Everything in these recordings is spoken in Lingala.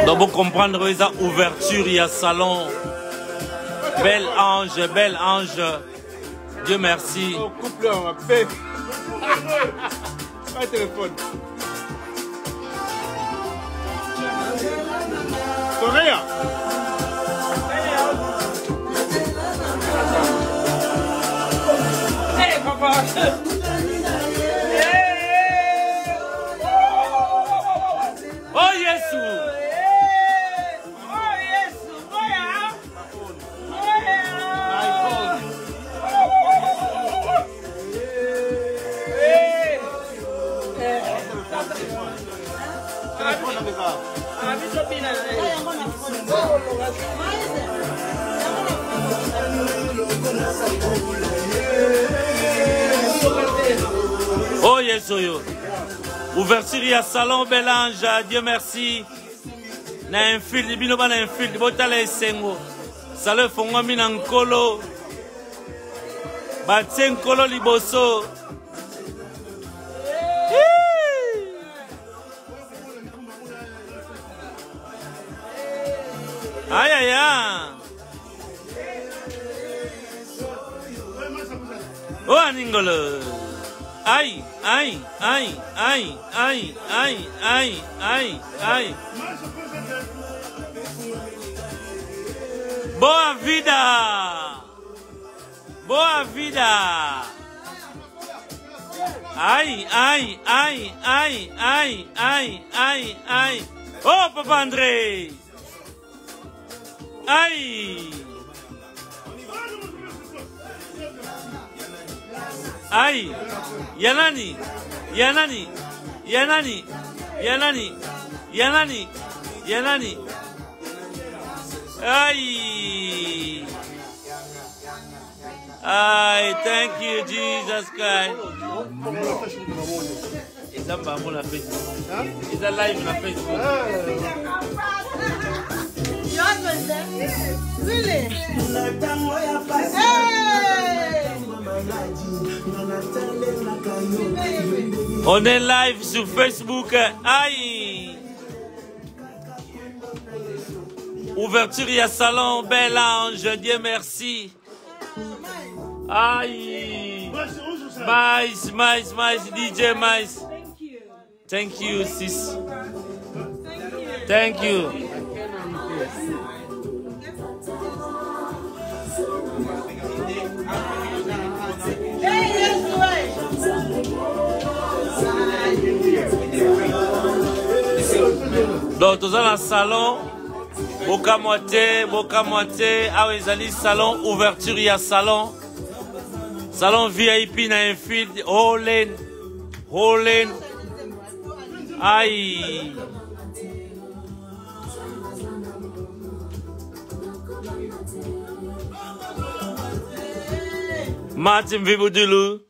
Donc vous comprendre, il y a ouverture, il y a salon. Bel ange, Dieu merci. Couple en paix. Pas de téléphone. Soria. Hey, papa. Oh Jésus. Oh Yesoyo. Ouverture il y a salon Belange, Dieu merci. Na un fil, bino ba na un fil, botala esengo. Sale fongo mina nkolo. Ba nkolo liboso. Aïe aïe aïe. Oh Aningolo. Aïe aïe aïe aïe aïe aïe aïe aïe aïe. Boa vida. Boa vida. Aïe aïe aïe aïe aïe aïe aïe aïe. Oh Papa André. Aïe. Aïe. Yanani. Yanani. Yanani. Yanani. Yanani. Yanani. Aïe. Aïe. Thank you, Jesus Christ. Is that on la Facebook? Is that live on Facebook? Really? On est live sur Facebook. Aïe. Ouverture, il y a salon, bel ange, Dieu merci. Aïe. Mais, DJ Mais. Thank you, sis. Thank you. Donc, tous dans le salon, boka moitié, awezali salon, ouverture, il y a salon. Salon VIP na un fil, Holen. Aïe. Martin Vibudulu.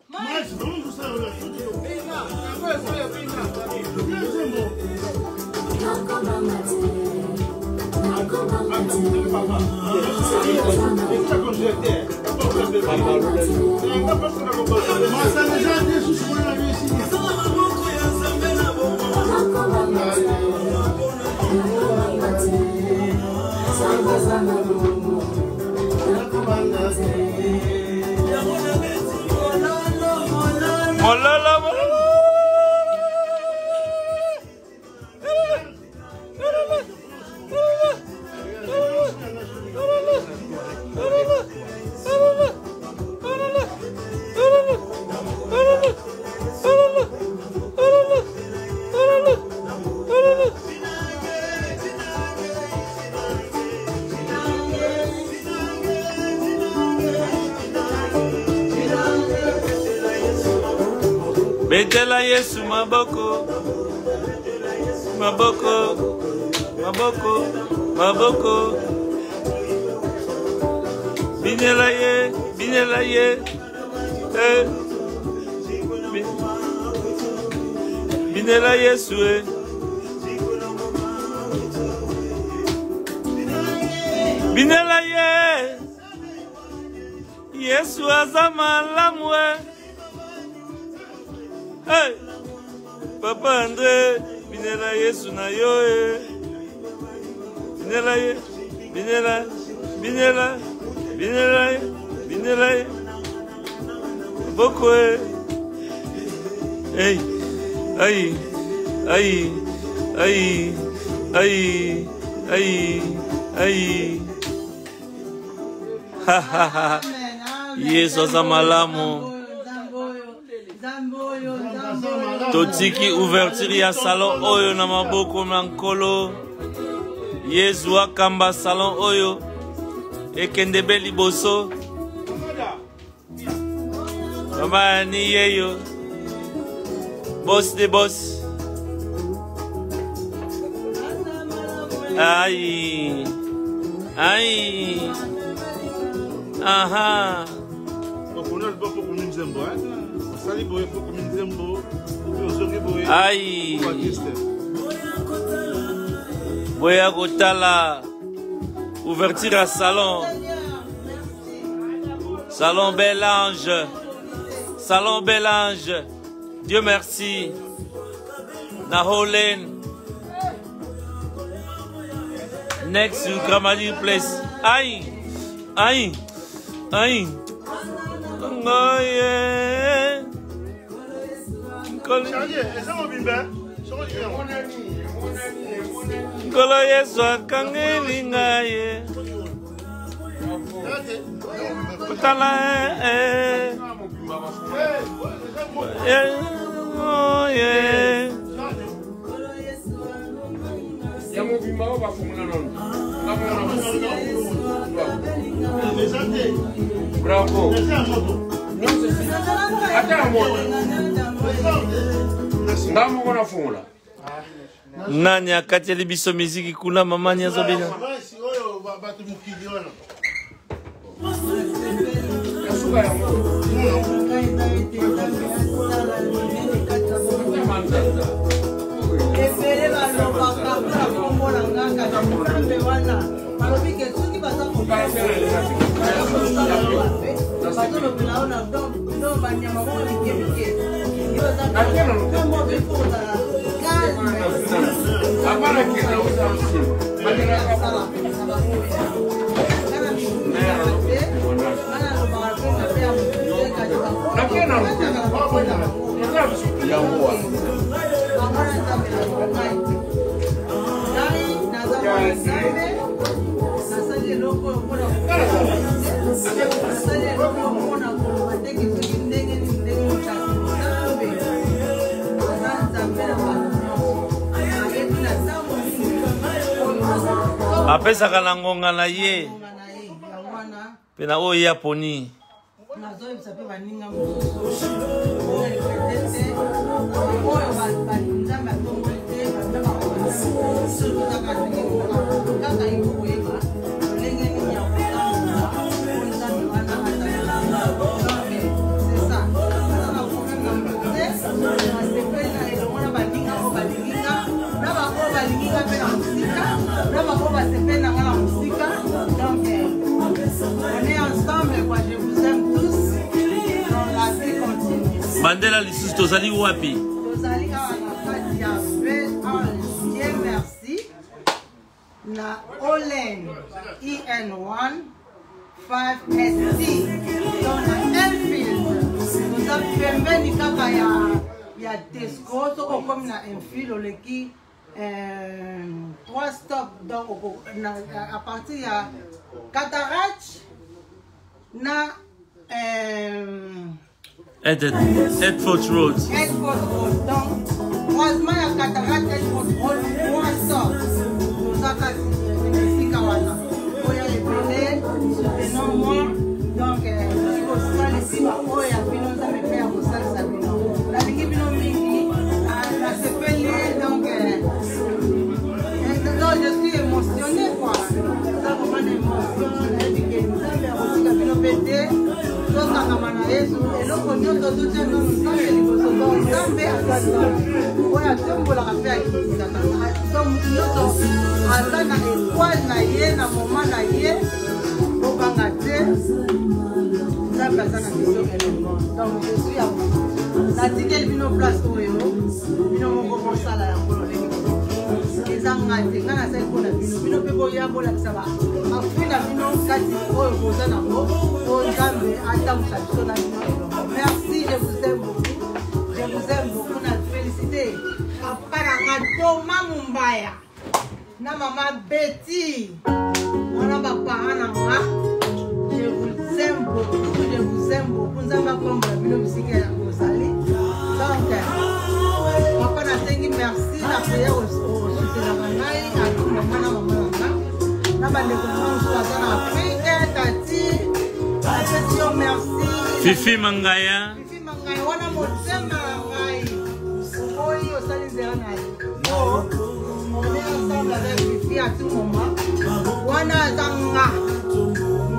Betela Yesu maboko. Maboko. Maboko. Maboko. Binela ye. Binela ye. Binela Yesu. Binela ye. Yesu azama lamwe. Hey, Papa André, binela Yesu na yo. Binela ye. Binela. Binela. Binela ye. Binela ye. Boko hey. Aïe. Aïe. Aïe. Aïe. Aïe. Aïe. Ha ha ha. Yesu azamalamu. Totiki ouverture ya salon oyo na maboko na nkolo. Yesu akamba salon oyo. Ekende be liboso. Mama ni yeyo. Boss de boss. Aïe. Aïe. Aha. Aïe. Boya Gotala. Ouverture à salon. Salon Bel Ange. Salon Bel Ange. Dieu merci. Naholen. Next to Gramady Place. Aïe. Aïe. Aïe. Aïe. Nkolo Yesu akangelinga ye. Kutala oh yeah. Bravo. Nani akateli biso miziki kuna mama nyazo bina. Apesa kana ngonga na ye. Pena o ya poni. Mandela lisusu tozali wapi? Tozali awa ya Dieu merci na Olen EN1 5ST dans Enfield. Nous avons pembeni kaka ya Tesco soko comme na Enfield oleki 3 stop donc à partir ya Cataract na Edford Road. Edford Road. Donc, croisement à Cataract, Edford Road, 3 sorts. Nous avons ici Kawana. Il y a les pelés, les non-morts. Donc, il faut se faire ici, il y a des gens qui ont fait un peu ça. La vie qui est tokangama na yesu eloko nyonso totia no nzambe liboso to nzambe aza oyo atombolaka mpe akitisaka to motu nyonso aza na étoile na ye na moma na ye obanga te nzambe aza na biso elongo donc jesu ya natikeli bino place oyo bino moko bosala yango lolenge eza ngai te ngai nasali mpona bino bino mpe boya bolakisa bafui na bino kati oyo boza nango po nzambe atambusa biso na bino elongo merci je vous aime beaucoup na félicité papa nanga Toma Mumbaya na mama Betty wana bapara nanga je vous aime beaucoup nzambe akombola bino bisika ya kozali donc papa nasengi merci na priere osutenaka ngai atu mama na mama nanga na bandeko nanga mosusu aza na afrike tati apesi yo merci Fifi Mangaya wana motema na ngai oyi osali nzela na ye on est ensemble avec Fifi atu mama wana aza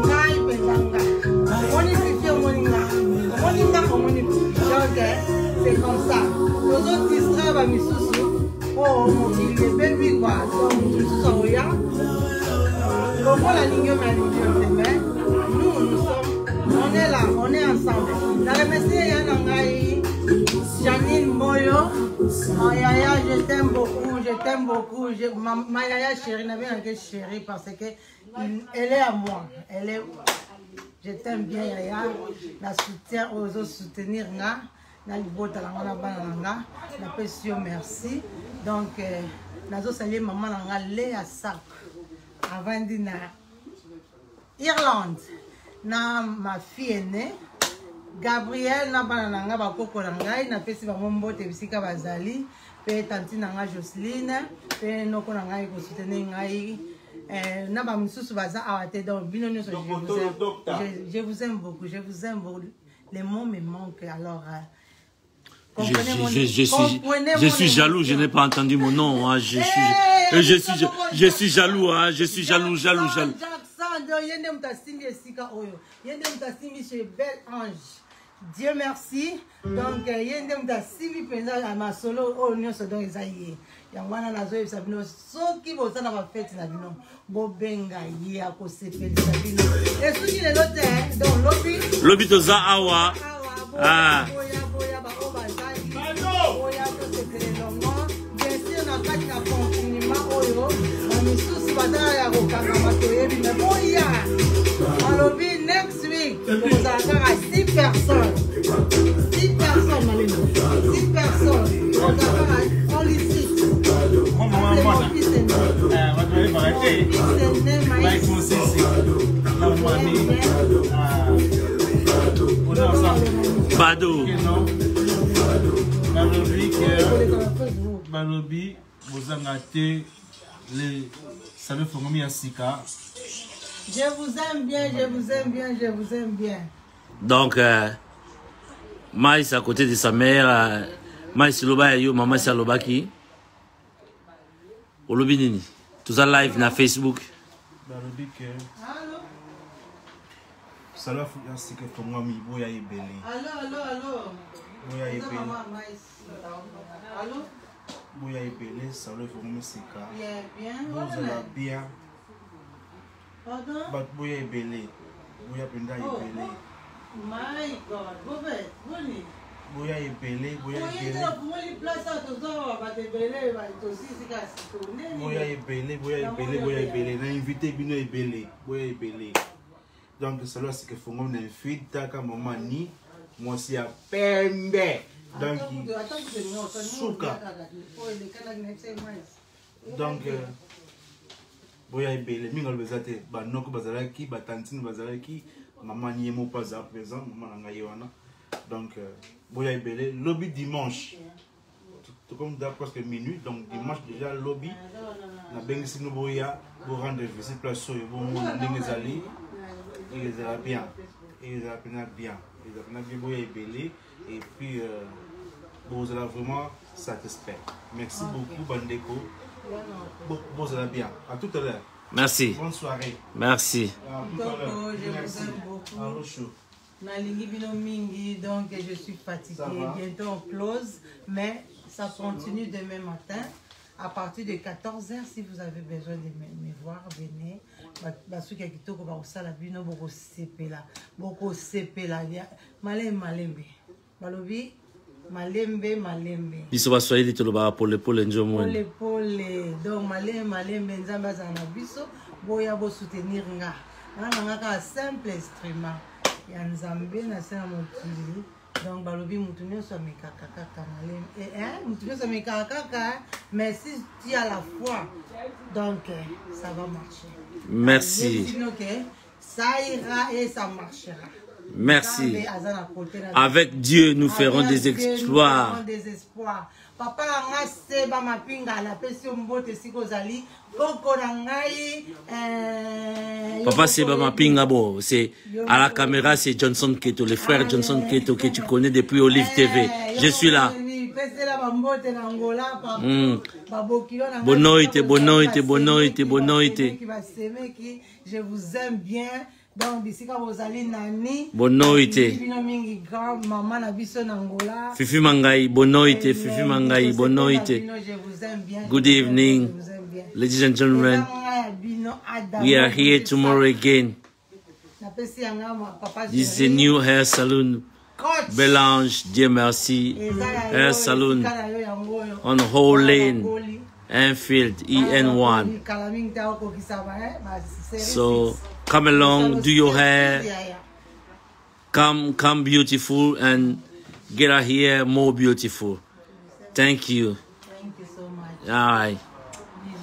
ngai mpenza nga omoni Fifi omoni nga omoni donc c'est comme ça tozodistra bamisusu po mokili ebebi kwa so motu misusu aoya lokola ningi oyo alingi yo te mais nous sommes on est là on est ensemble na remercie ya na ngai Janine Moyo Mayaya je t'aime beaucoup ma yaya chérie na bien que chérie parce que elle est à moi elle est je t'aime bien yaya na soutien aux autres soutenir nga na libota la ngana bana nga na pesi yo merci donc nazo saluer maman na nga Léa Sak avandi na Irlande na ma fille aînée Gabriel na bana na nga bakoko na ngai na pesi bango mbote bisika bazali pe tanti na nga Jocelyne pe noko na ngai ko soutenir ngai na ba misusu baza awate donc bino nyonso je vous aime beaucoup les mots me manquent alors je suis jaloux, je n'ai pas entendu mon nom. Hein. Je suis jaloux, hein. Je suis jaloux. Dieu merci. Donc, yende mtasimi penza ma solo o nyonso donc ezaye. Yangwana nazo ebisabino soki boza na ba fête na bino. Bo benga ye akosepelisa bino. Esuki le lote donc lobi toza awa. Ah. Next week, nous allons à 6 personnes. 6 personnes, Malino. 6 personnes. On va only 6. Bado. Balobi, vous en gâtez les savez Fongomi Asika. Je vous aime bien. Donc, Maïs à côté de sa mère, Maïs Loba et yo, maman Salobaki. Olobi Nini. Tout ça live na Facebook. Balobi que. Allô? Salut Asika Fongomi, Boya Ebele. Allô. Boya Ebele. Allô? Boya Ebele, salut Fongomi Sika. Bien. Vous allez bien. Pardon? But Boya Ebele. Boya Penda Ebele. My God, Bobet, Boya Ebele. Boya Ebele. Na invité Bino Ebele. Boya Ebele. Donc, cela c'est que Fongomi na invite taka maman ni. Moi aussi à Pembe. Donc, Souka. Donc, Boya Ebele, mingo bezate ba noko bazalaki, ba tantine bazalaki, maman ni mo pas à présent, maman nga yewana. Donc Boya Ebele, lobby dimanche. Tout comme d'après presque minuit, donc dimanche déjà lobby. Na bengisi no boya, bo rendre visite place so bo mo ndengezali. Il est bien. Il est bien Boya Ebele et puis vous allez vraiment satisfait. Merci beaucoup Bandeko. Bon, ça va bien. À tout à l'heure. Merci. Bonne soirée. Merci. À tout à l'heure. Merci. Nalingi bino mingi, donc je suis fatiguée. Bientôt on close, mais ça continue demain matin. À partir de 14h, si vous avez besoin de me voir, venez. Parce que kitoko ba osala bino boko sepela. Boko sepela. Malembe. Balobi malembe. Biso ba swahili to ba pole njomo. Pole. Donc malembe nzamba za na biso boya bo soutenir nga. Nga ka simple instrument. Ya nzambe na sena mokili. Donc balobi mutu nyonso amekaka kaka malembe. Mutu nyonso amekaka kaka, mais si tu as la foi, donc ça va marcher. Merci. Ça ira et ça marchera. Merci. Avec Dieu, nous ferons des exploits. Papa nga seba mapinga la pesi mbote sikozali koko na ngai Papa seba mapinga bo, c'est à la caméra, c'est Johnson Keto, le frère Johnson Keto que tu connais depuis Olive TV. Je suis là. Bonoite. Je vous aime bien. Donc, d'ici quand vous allez nani, bonoite. Fifi Mangai, bonoite. Je vous aime bien. Good evening, ladies and gentlemen. We are here tomorrow again. This is a new hair salon. Belange, Dieu merci. Hair salon on Whole Lane, Enfield, EN1. So come along, do your hair, come beautiful and get our hair more beautiful. Thank you. Thank you so much. All right.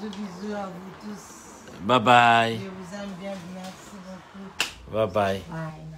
Bisous à vous tous. Bye bye. Je vous aime bien, merci beaucoup. Bye bye. Bye.